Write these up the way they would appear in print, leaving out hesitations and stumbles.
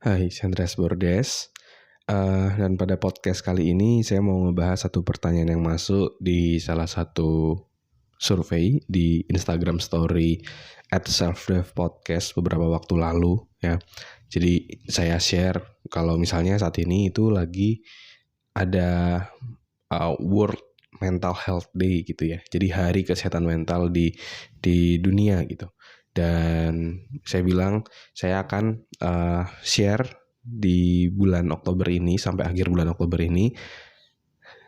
Hai, saya Andreas Bordes. Dan pada podcast kali ini saya mau ngebahas satu pertanyaan yang masuk di salah satu survei di Instagram Story @selfdevpodcast beberapa waktu lalu ya. Jadi saya share kalau misalnya saat ini itu lagi ada World Mental Health Day gitu ya. Jadi hari kesehatan mental di dunia gitu. Dan saya bilang saya akan share di bulan Oktober ini sampai akhir bulan Oktober ini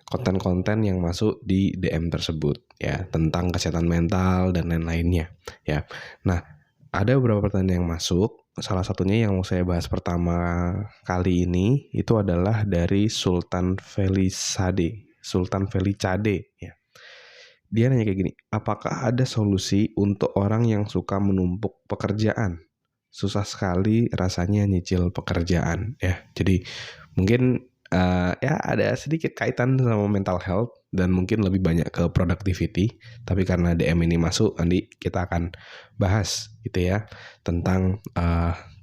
konten-konten yang masuk di DM tersebut ya tentang kesehatan mental dan lain-lainnya ya. Nah, ada beberapa pertanyaan yang masuk. Salah satunya yang mau saya bahas pertama kali ini itu adalah dari Sultan Felicade ya. Dia nanya kayak gini, apakah ada solusi untuk orang yang suka menumpuk pekerjaan? Susah sekali rasanya nyicil pekerjaan ya. Jadi mungkin ya ada sedikit kaitan sama mental health dan mungkin lebih banyak ke productivity. Tapi karena DM ini masuk, nanti kita akan bahas gitu ya tentang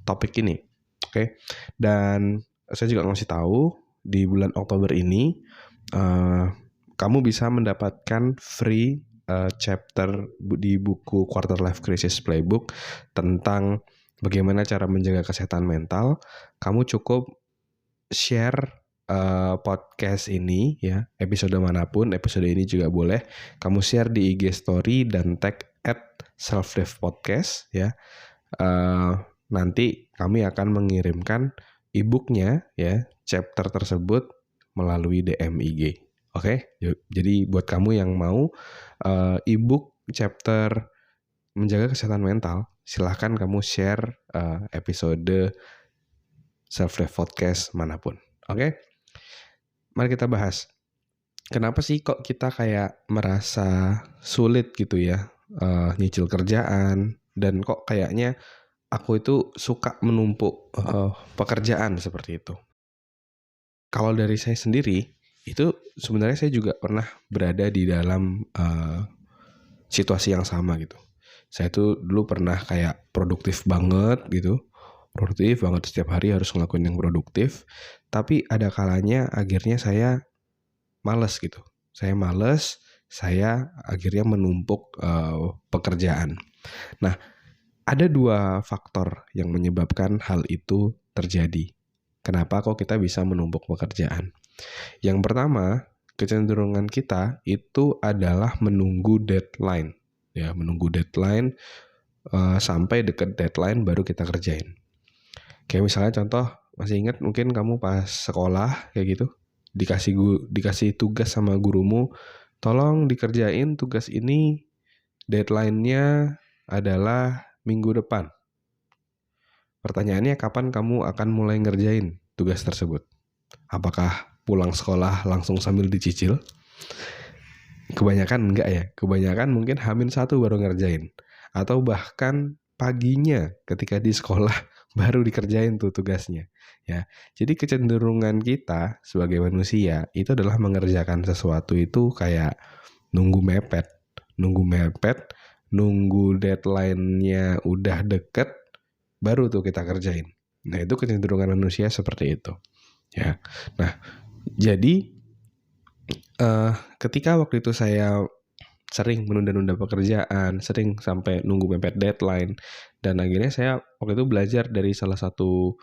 topik ini. Oke. Dan saya juga ngasih tahu di bulan Oktober ini kamu bisa mendapatkan free chapter di buku Quarter Life Crisis Playbook tentang bagaimana cara menjaga kesehatan mental. Kamu cukup share podcast ini ya, episode manapun, episode ini juga boleh. Kamu share di IG Story dan tag @selfdevpodcast ya. Nanti kami akan mengirimkan e-booknya ya, chapter tersebut melalui DM IG. Oke, jadi buat kamu yang mau e-book chapter menjaga kesehatan mental, silahkan kamu share episode Self-Dev Podcast manapun. Oke, mari kita bahas. Kenapa sih kok kita kayak merasa sulit gitu ya nyicil kerjaan, dan kok kayaknya aku itu suka menumpuk pekerjaan seperti itu. Kalau dari saya sendiri, itu sebenarnya saya juga pernah berada di dalam situasi yang sama gitu. Saya tuh dulu pernah kayak produktif banget setiap hari harus ngelakuin yang produktif. Tapi ada kalanya akhirnya saya malas gitu. Saya akhirnya menumpuk pekerjaan. Nah, ada dua faktor yang menyebabkan hal itu terjadi. Kenapa kok kita bisa menumpuk pekerjaan? Yang pertama, kecenderungan kita itu adalah menunggu deadline. Ya, menunggu deadline sampai deket deadline baru kita kerjain. Kayak misalnya contoh, masih ingat mungkin kamu pas sekolah kayak gitu, dikasih tugas sama gurumu, tolong dikerjain tugas ini, deadline-nya adalah minggu depan. Pertanyaannya, kapan kamu akan mulai ngerjain tugas tersebut? Apakah pulang sekolah langsung sambil dicicil? Kebanyakan enggak ya. Kebanyakan mungkin H-1 baru ngerjain. Atau bahkan paginya ketika di sekolah baru dikerjain tuh tugasnya. Ya. Jadi kecenderungan kita sebagai manusia itu adalah mengerjakan sesuatu itu kayak nunggu mepet, nunggu deadline-nya udah deket, baru tuh kita kerjain. Nah, itu kecenderungan manusia seperti itu. Ya. Nah, jadi ketika waktu itu saya sering menunda-nunda pekerjaan, sering sampai nunggu mepet deadline, dan akhirnya saya waktu itu belajar dari salah satu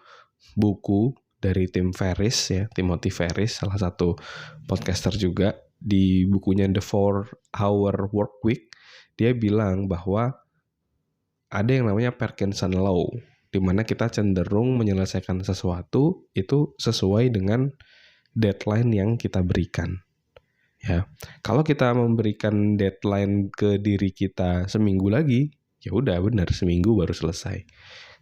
buku dari Tim Ferriss ya, Timothy Ferriss, salah satu podcaster juga. Di bukunya The 4-Hour Workweek, dia bilang bahwa ada yang namanya Parkinson Law, di mana kita cenderung menyelesaikan sesuatu itu sesuai dengan deadline yang kita berikan. Ya, kalau kita memberikan deadline ke diri kita seminggu lagi, ya udah benar seminggu baru selesai.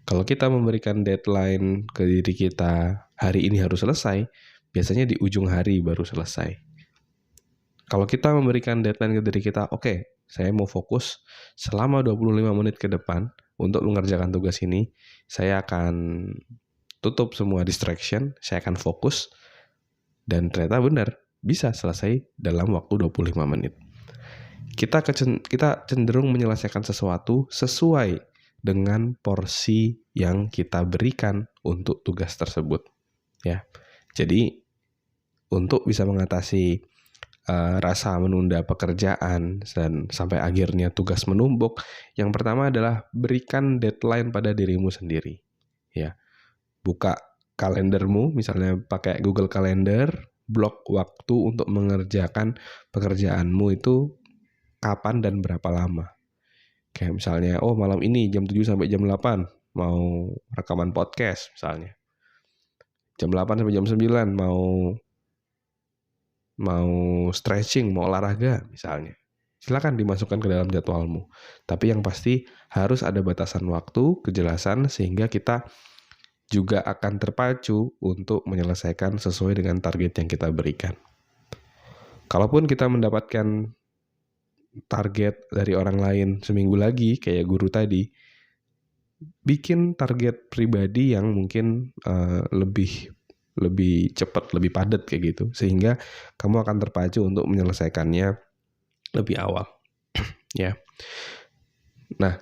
Kalau kita memberikan deadline ke diri kita hari ini harus selesai, biasanya di ujung hari baru selesai. Kalau kita memberikan deadline ke diri kita, oke, saya mau fokus selama 25 menit ke depan untuk mengerjakan tugas ini, saya akan tutup semua distraction, saya akan fokus, dan ternyata benar, bisa selesai dalam waktu 25 menit. Kita cenderung menyelesaikan sesuatu sesuai dengan porsi yang kita berikan untuk tugas tersebut ya. Jadi untuk bisa mengatasi rasa menunda pekerjaan dan sampai akhirnya tugas menumpuk, yang pertama adalah berikan deadline pada dirimu sendiri ya. Buka kalendermu, misalnya pakai Google Calendar, blok waktu untuk mengerjakan pekerjaanmu itu kapan dan berapa lama. Kayak misalnya, oh malam ini jam 7 sampai jam 8 mau rekaman podcast misalnya. Jam 8 sampai jam 9 mau stretching, mau olahraga misalnya. Silakan dimasukkan ke dalam jadwalmu. Tapi yang pasti harus ada batasan waktu, kejelasan, sehingga kita juga akan terpacu untuk menyelesaikan sesuai dengan target yang kita berikan. Kalaupun kita mendapatkan target dari orang lain seminggu lagi, kayak guru tadi, bikin target pribadi yang mungkin lebih cepat, lebih padat kayak gitu, sehingga kamu akan terpacu untuk menyelesaikannya lebih awal. Ya. Nah,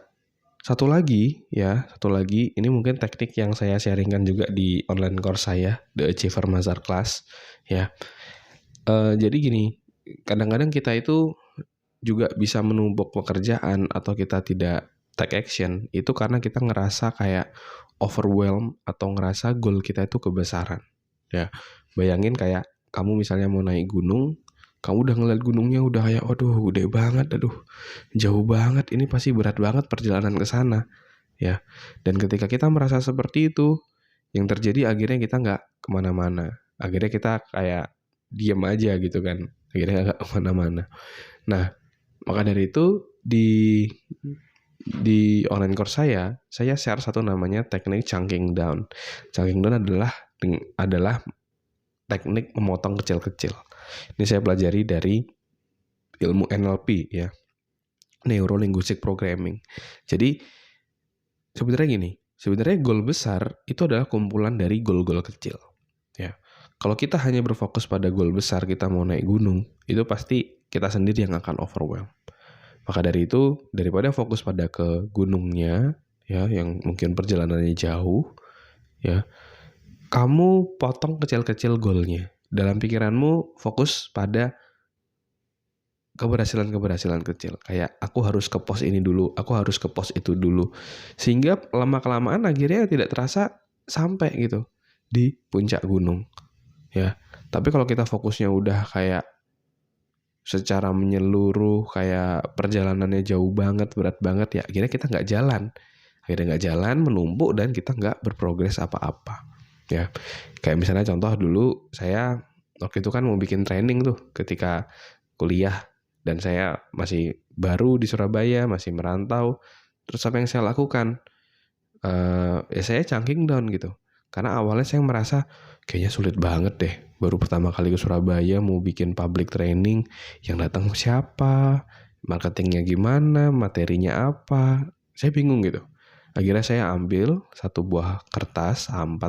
satu lagi, ini mungkin teknik yang saya sharingkan juga di online course saya, The Achiever Masterclass, ya. Jadi gini, kadang-kadang kita itu juga bisa menumpuk pekerjaan atau kita tidak take action, itu karena kita ngerasa kayak overwhelm atau ngerasa goal kita itu kebesaran. Ya, bayangin kayak kamu misalnya mau naik gunung, kamu udah ngeliat gunungnya udah kayak, aduh gede banget, aduh jauh banget, ini pasti berat banget perjalanan ke sana, ya. Dan ketika kita merasa seperti itu, yang terjadi akhirnya kita nggak kemana-mana, akhirnya kita kayak diem aja gitu kan, akhirnya nggak kemana-mana. Nah, maka dari itu di online course saya share satu namanya teknik chunking down. Chunking down adalah teknik memotong kecil-kecil. Ini saya pelajari dari ilmu NLP ya, Neuro Linguistic Programming. Jadi sebenarnya goal besar itu adalah kumpulan dari goal-goal kecil. Ya, kalau kita hanya berfokus pada goal besar, kita mau naik gunung, itu pasti kita sendiri yang akan overwhelm. Maka dari itu, daripada fokus pada ke gunungnya, ya, yang mungkin perjalanannya jauh, ya, kamu potong kecil-kecil goalnya. Dalam pikiranmu fokus pada keberhasilan kecil. Kayak aku harus ke pos ini dulu, aku harus ke pos itu dulu. Sehingga lama-kelamaan akhirnya tidak terasa sampai gitu di puncak gunung. Ya, tapi kalau kita fokusnya udah kayak secara menyeluruh, kayak perjalanannya jauh banget, berat banget, ya akhirnya kita nggak jalan, menumpuk, dan kita nggak berprogres apa-apa. Ya, kayak misalnya contoh dulu saya waktu itu kan mau bikin training tuh ketika kuliah, dan saya masih baru di Surabaya, masih merantau. Terus apa yang saya lakukan? Ya saya chunking down gitu. Karena awalnya saya merasa kayaknya sulit banget deh. Baru pertama kali ke Surabaya mau bikin public training, yang datang siapa, marketingnya gimana, materinya apa. Saya bingung gitu. Akhirnya saya ambil satu buah kertas A4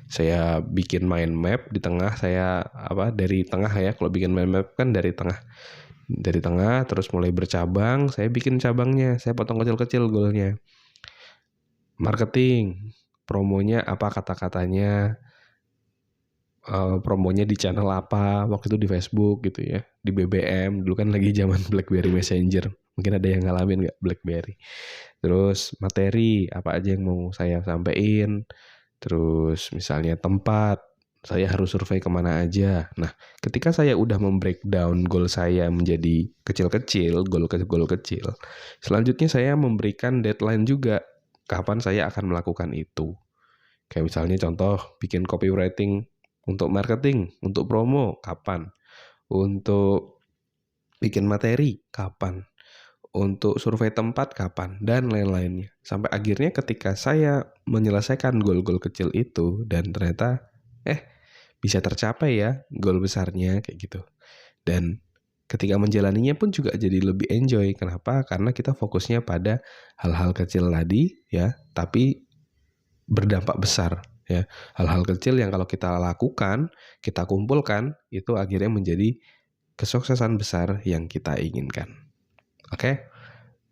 saya bikin mind map di tengah, dari tengah ya. Kalau bikin mind map kan dari tengah terus mulai bercabang, saya bikin cabangnya, saya potong kecil-kecil goalnya. Marketing, promonya apa kata-katanya, promonya di channel apa, waktu itu di Facebook gitu ya, di BBM, dulu kan lagi zaman BlackBerry Messenger, mungkin ada yang ngalamin nggak BlackBerry. Terus materi, apa aja yang mau saya sampaikan, terus misalnya tempat, saya harus survei kemana aja. Nah, ketika saya udah membreakdown goal saya menjadi kecil-kecil, goal kecil, selanjutnya saya memberikan deadline juga, kapan saya akan melakukan itu. Kayak misalnya contoh, bikin copywriting untuk marketing, untuk promo, kapan? Untuk bikin materi, kapan? Untuk survei tempat, kapan? Dan lain-lainnya. Sampai akhirnya ketika saya menyelesaikan goal-goal kecil itu, dan ternyata, bisa tercapai ya goal besarnya, kayak gitu. Dan ketika menjalaninya pun juga jadi lebih enjoy. Kenapa? Karena kita fokusnya pada hal-hal kecil tadi, ya, tapi berdampak besar. Ya, hal-hal kecil yang kalau kita lakukan, kita kumpulkan, itu akhirnya menjadi kesuksesan besar yang kita inginkan. Oke?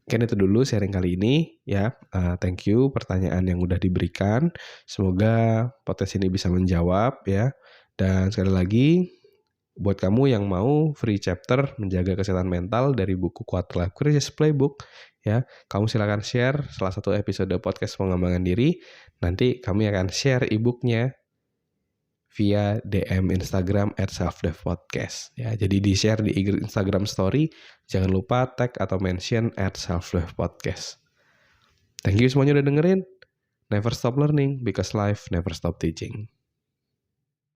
Mungkin itu dulu sharing kali ini ya. Thank you pertanyaan yang udah diberikan. Semoga podcast ini bisa menjawab ya. Dan sekali lagi buat kamu yang mau free chapter menjaga kesehatan mental dari buku Quarter Life Crisis Playbook ya, kamu silakan share salah satu episode podcast pengembangan diri. Nanti kami akan share e-booknya via DM Instagram @selfdevpodcast ya. Jadi di-share di Instagram story, jangan lupa tag atau mention @selfdevpodcast. Thank you semuanya udah dengerin. Never stop learning because life never stop teaching.